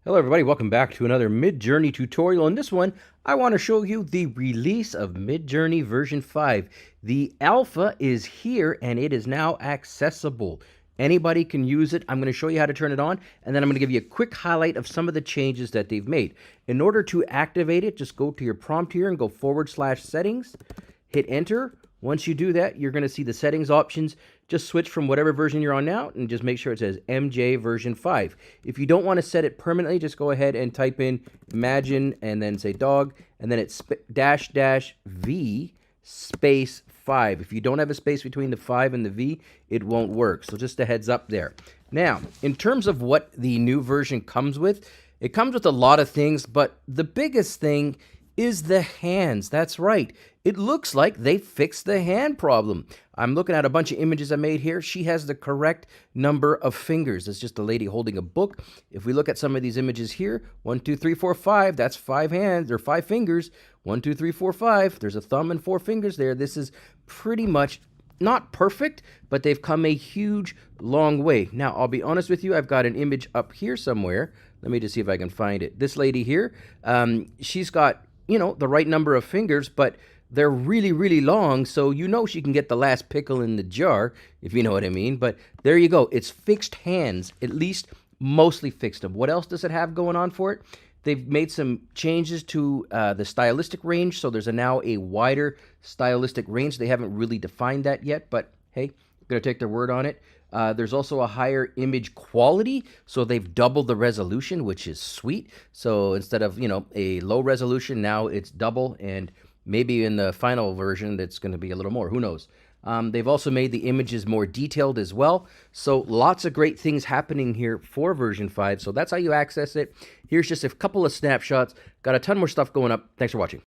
Hello everybody, welcome back to another Midjourney tutorial. In this one, I want to show you the release of Midjourney version 5. The alpha is here and it is now accessible. Anybody can use it. I'm going to show you how to turn it on, and then I'm going to give you a quick highlight of some of the changes that they've made. In order to activate it, just go to your prompt here and go /settings, hit enter. Once you do that, you're going to see the settings options. Just switch from whatever version you're on now and just make sure it says MJ version 5. If you don't want to set it permanently, just go ahead and type in imagine and then say dog, and then it's --V space 5. If you don't have a space between the 5 and the V, it won't work. So just a heads up there. Now, in terms of what the new version comes with, it comes with a lot of things, but the biggest thing is the hands. That's right. It looks like they fixed the hand problem. I'm looking at a bunch of images I made here. She has the correct number of fingers. It's just a lady holding a book. If we look at some of these images here, 1, 2, 3, 4, 5, that's 5 hands or 5 fingers. 1, 2, 3, 4, 5. There's a thumb and 4 fingers there. This is pretty much not perfect, but they've come a huge, long way. Now, I'll be honest with you, I've got an image up here somewhere. Let me just see if I can find it. This lady here, she's got, the right number of fingers, but they're really, really long, so she can get the last pickle in the jar, if you know what I mean. But there you go. It's fixed hands, at least mostly fixed them. What else does it have going on for it? They've made some changes to the stylistic range, so there's now a wider stylistic range. They haven't really defined that yet, but hey, I'm going to take their word on it. There's also a higher image quality, so they've doubled the resolution, which is sweet. So instead of, a low resolution, now it's double, and maybe in the final version, that's going to be a little more. Who knows? They've also made the images more detailed as well. So lots of great things happening here for version 5. So that's how you access it. Here's just a couple of snapshots. Got a ton more stuff going up. Thanks for watching.